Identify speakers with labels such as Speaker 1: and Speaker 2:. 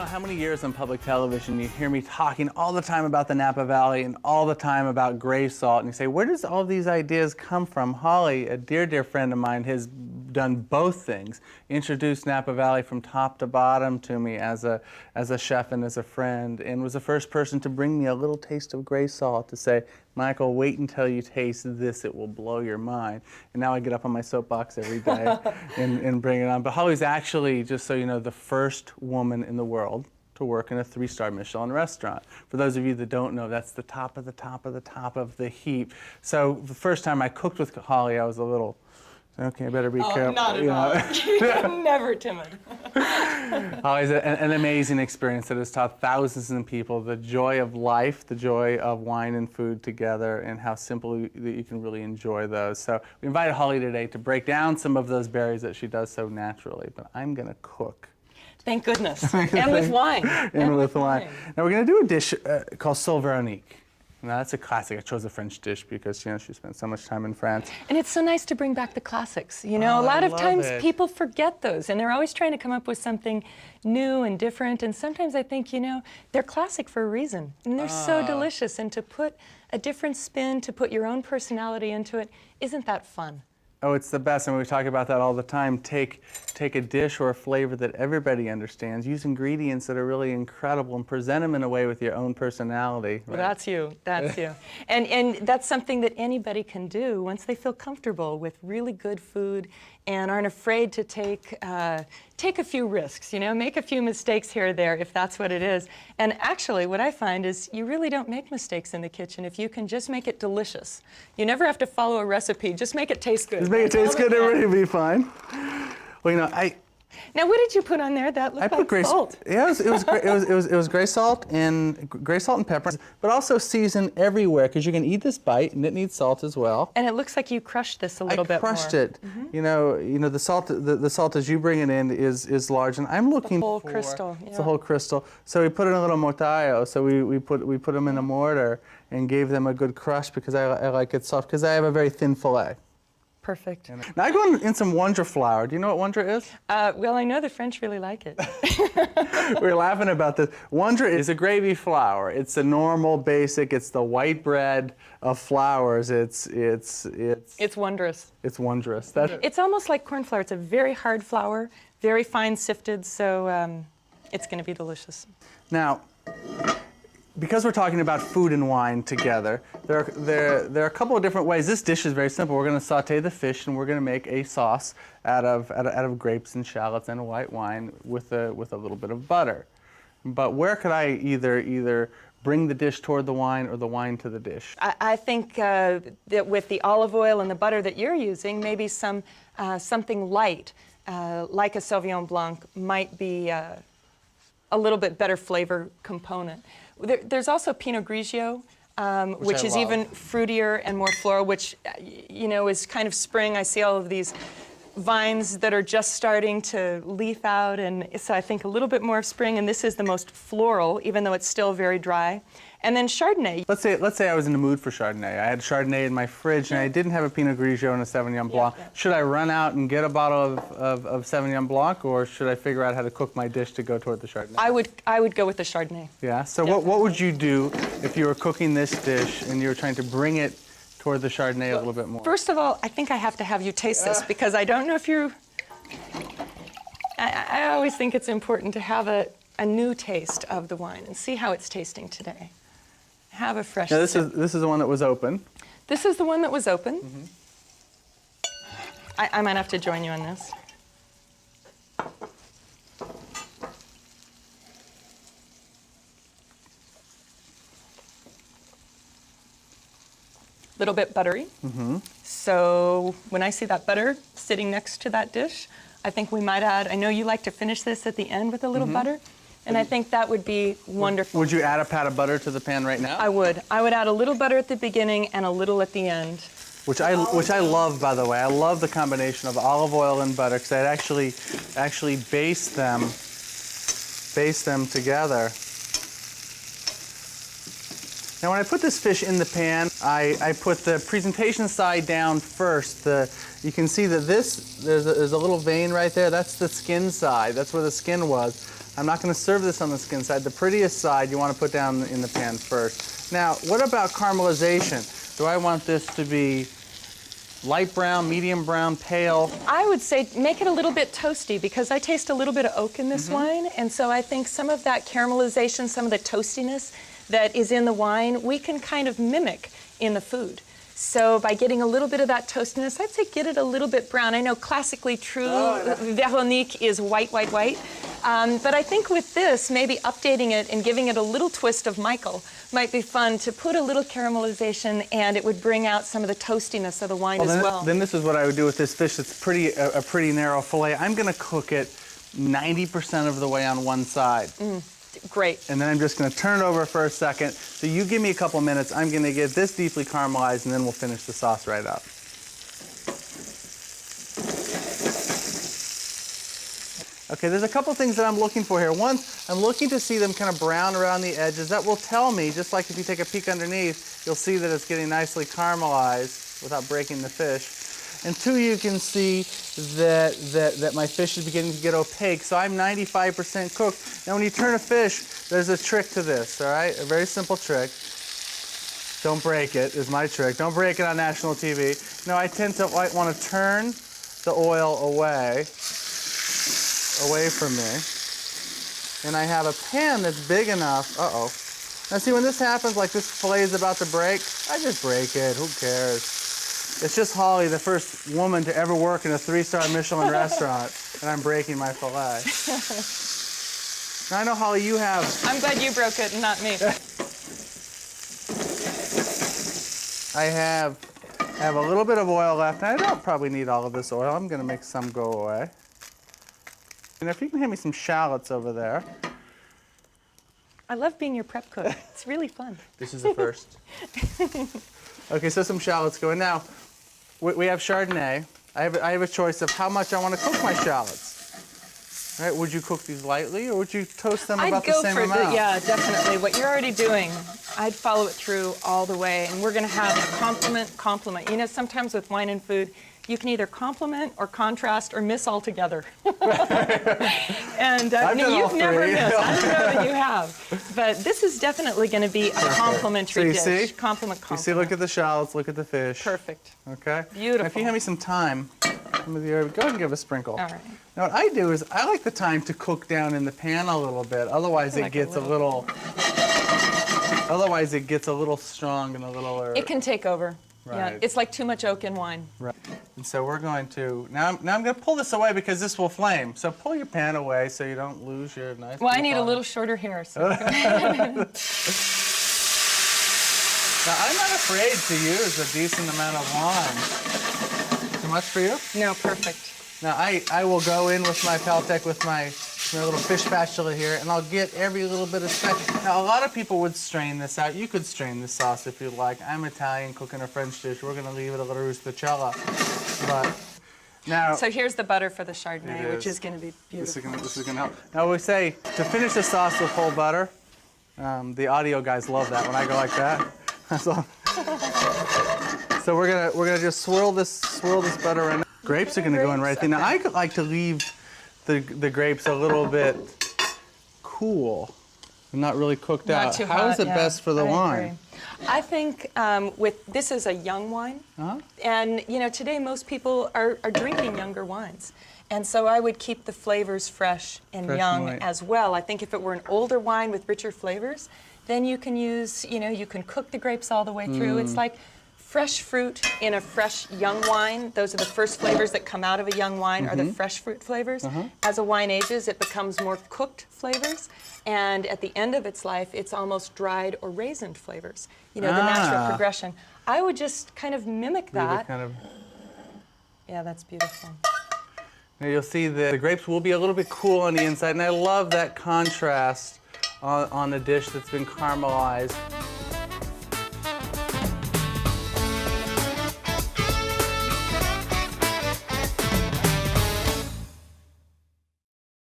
Speaker 1: how many years on public television you hear me talking all the time about the Napa Valley and all the time about gray salt, and you say, where does all these ideas come from? Holly, a dear, dear friend of mine, has done both things. Introduced Napa Valley from top to bottom to me as a chef and as a friend, and was the first person to bring me a little taste of gray salt to say, Michael, wait until you taste this, it will blow your mind. And now I get up on my soapbox every day and bring it on. But Holly's actually, just so you know, the first woman in the world to work in a 3-star Michelin restaurant. For those of you that don't know, that's the top of the top of the top of the heap. So the first time I cooked with Holly, I was a little, okay, I better be careful.
Speaker 2: Not at all. Never timid.
Speaker 1: Holly's an amazing experience that has taught thousands of people the joy of life, the joy of wine and food together, and how simple that you can really enjoy those. So we invited Holly today to break down some of those berries that she does so naturally, but I'm going to cook.
Speaker 2: Thank goodness. And with wine.
Speaker 1: And with wine. Now we're going to do a dish called Veronique. Now that's a classic. I chose a French dish because, you know, she spent so much time in France.
Speaker 2: And it's so nice to bring back the classics. You know, a lot of times people forget those, and they're always trying to come up with something new and different. And sometimes I think, you know, they're classic for a reason, and they're so delicious. And to put a different spin, to put your own personality into it, isn't that fun?
Speaker 1: Oh, it's the best, and we talk about that all the time. Take a dish or a flavor that everybody understands, use ingredients that are really incredible, and present them in a way with your own personality.
Speaker 2: Well, that's you. That's you. And that's something that anybody can do once they feel comfortable with really good food and aren't afraid to take a few risks, you know, make a few mistakes here or there if that's what it is. And actually, what I find is you really don't make mistakes in the kitchen if you can just make it delicious. You never have to follow a recipe. Just make it taste good.
Speaker 1: Just make it taste good, everybody will be fine. Well, you know,
Speaker 2: Now, what did you put on there? That looked like salt.
Speaker 1: Yeah, it was gray salt and pepper, but also seasoned everywhere because you can eat this bite and it needs salt as well.
Speaker 2: And it looks like you crushed this a little bit more.
Speaker 1: I crushed it. You know the salt as you bring it in is large, and I'm looking
Speaker 2: for the whole crystal. Yeah.
Speaker 1: It's a whole crystal. So we put in a little mortaio. So we put them in a mortar and gave them a good crush because I like it soft because I have a very thin fillet.
Speaker 2: Perfect.
Speaker 1: Now I go in some Wonder flour. Do you know what Wonder is?
Speaker 2: Well, I know the French really like it.
Speaker 1: We're laughing about this. Wonder is a gravy flour. It's a normal, basic. It's the white bread of flours. It's
Speaker 2: wondrous.
Speaker 1: It's wondrous.
Speaker 2: It's almost like corn flour. It's a very hard flour, very fine sifted, so it's going to be delicious.
Speaker 1: Now, because we're talking about food and wine together, there are a couple of different ways. This dish is very simple. We're going to saute the fish, and we're going to make a sauce out of grapes and shallots and a white wine with a little bit of butter. But where could I either bring the dish toward the wine or the wine to the dish?
Speaker 2: I think that with the olive oil and the butter that you're using, maybe something light, like a Sauvignon Blanc, might be a little bit better flavor component. There's also Pinot Grigio, which is even fruitier and more floral, which, you know, is kind of spring. I see all of these vines that are just starting to leaf out, and so I think a little bit more of spring, and this is the most floral, even though it's still very dry. And then Chardonnay.
Speaker 1: Let's say I was in the mood for Chardonnay. I had Chardonnay in my fridge, and I didn't have a Pinot Grigio and a Sauvignon Blanc. Yeah. Should I run out and get a bottle of Sauvignon Blanc, or should I figure out how to cook my dish to go toward the Chardonnay?
Speaker 2: I would go with the Chardonnay.
Speaker 1: Yeah. So what would you do if you were cooking this dish and you were trying to bring it toward the Chardonnay a little bit more?
Speaker 2: First of all, I think I have to have you taste this because I don't know if you. I always think it's important to have a new taste of the wine and see how it's tasting today. Have a fresh.
Speaker 1: Now this is the one that was open.
Speaker 2: This is the one that was open. Mm-hmm. I might have to join you on this. Little bit buttery. Mm-hmm. So when I see that butter sitting next to that dish, I think we might add. I know you like to finish this at the end with a little butter. And I think that would be wonderful.
Speaker 1: Would you add a pat of butter to the pan right now?
Speaker 2: I would. I would add a little butter at the beginning and a little at the end.
Speaker 1: Which I love, by the way. I love the combination of olive oil and butter because I'd actually baste them together. Now, when I put this fish in the pan, I put the presentation side down first. You can see that there's a little vein right there. That's the skin side. That's where the skin was. I'm not going to serve this on the skin side. The prettiest side you want to put down in the pan first. Now, what about caramelization? Do I want this to be light brown, medium brown, pale?
Speaker 2: I would say make it a little bit toasty because I taste a little bit of oak in this wine, and so I think some of that caramelization, some of the toastiness that is in the wine, we can kind of mimic in the food. So by getting a little bit of that toastiness, I'd say get it a little bit brown. I know classically true Veronique is white, white, white. But I think with this, maybe updating it and giving it a little twist of Michael might be fun to put a little caramelization, and it would bring out some of the toastiness of the wine as well.
Speaker 1: Then this is what I would do with this fish. It's a pretty narrow fillet. I'm going to cook it 90% of the way on one side.
Speaker 2: Great.
Speaker 1: And then I'm just going to turn it over for a second. So you give me a couple minutes. I'm going to get this deeply caramelized, and then we'll finish the sauce right up. Okay, there's a couple things that I'm looking for here. One, I'm looking to see them kind of brown around the edges. That will tell me, just like if you take a peek underneath, you'll see that it's getting nicely caramelized without breaking the fish. And two, you can see that my fish is beginning to get opaque, so I'm 95% cooked. Now when you turn a fish, there's a trick to this, all right? A very simple trick. Don't break it, is my trick. Don't break it on national TV. Now I tend to want to turn the oil away from me. And I have a pan that's big enough, Now see, when this happens, like this fillet is about to break, I just break it, who cares? It's just Holly, the first woman to ever work in a 3-star Michelin restaurant, and I'm breaking my fillet. Now I know, Holly, you have...
Speaker 2: I'm glad you broke it and not me.
Speaker 1: I have a little bit of oil left, and I don't probably need all of this oil. I'm going to make some go away. And if you can hand me some shallots over there.
Speaker 2: I love being your prep cook. It's really fun.
Speaker 1: This is the first. Okay, so some shallots go in. Now, we have Chardonnay. I have a choice of how much I want to cook my shallots. All right, would you cook these lightly, or would you toast them about the same amount?
Speaker 2: Yeah, definitely. What you're already doing, I'd follow it through all the way, and we're going to have a complement. You know, sometimes with wine and food, you can either complement or contrast or miss altogether. And you've never missed. I don't know that you have. But this is definitely going to be a complimentary dish.
Speaker 1: See?
Speaker 2: Compliment.
Speaker 1: You see, look at the shallots, look at the fish.
Speaker 2: Perfect.
Speaker 1: Okay?
Speaker 2: Beautiful.
Speaker 1: Now, if you have me some time, go ahead and give a sprinkle.
Speaker 2: All right.
Speaker 1: Now what I do is I like the time to cook down in the pan a little bit. Otherwise it gets a little strong and a little...
Speaker 2: It can take over.
Speaker 1: Right.
Speaker 2: Yeah, it's like too much oak in wine.
Speaker 1: Right. And so we're going to, now I'm going to pull this away because this will flame. So pull your pan away so you don't lose your nice...
Speaker 2: Well, I need a little shorter hair. So
Speaker 1: Now, I'm not afraid to use a decent amount of wine. Too much for you?
Speaker 2: No, perfect.
Speaker 1: Now, I will go in with my Peltec with my little fish spatula here, and I'll get every little bit of spice. Now, a lot of people would strain this out. You could strain this sauce if you'd like. I'm Italian, cooking a French dish. We're going to leave it a little ruspicella. But now...
Speaker 2: So here's the butter for the Chardonnay, which is going to be beautiful.
Speaker 1: This is going to help. Now, we say to finish the sauce with whole butter. The audio guys love that when I go like that. So we're gonna just swirl this butter in. Grapes are gonna go in right there. Now I could like to leave the grapes a little bit cool, and not really cooked out.
Speaker 2: Too
Speaker 1: How
Speaker 2: hot,
Speaker 1: is it best for the wine?
Speaker 2: Agree. I think this is a young wine, and you know today most people are drinking younger wines, and so I would keep the flavors fresh and young as well. I think if it were an older wine with richer flavors, then you can use, you can cook the grapes all the way through. It's like fresh fruit in a fresh young wine. Those are the first flavors that come out of a young wine are the fresh fruit flavors. As a wine ages, it becomes more cooked flavors. And at the end of its life, it's almost dried or raisined flavors. You know, the natural progression. I would just kind of mimic that. Yeah, that's beautiful.
Speaker 1: Now you'll see the grapes will be a little bit cool on the inside, and I love that contrast on the dish that's been caramelized.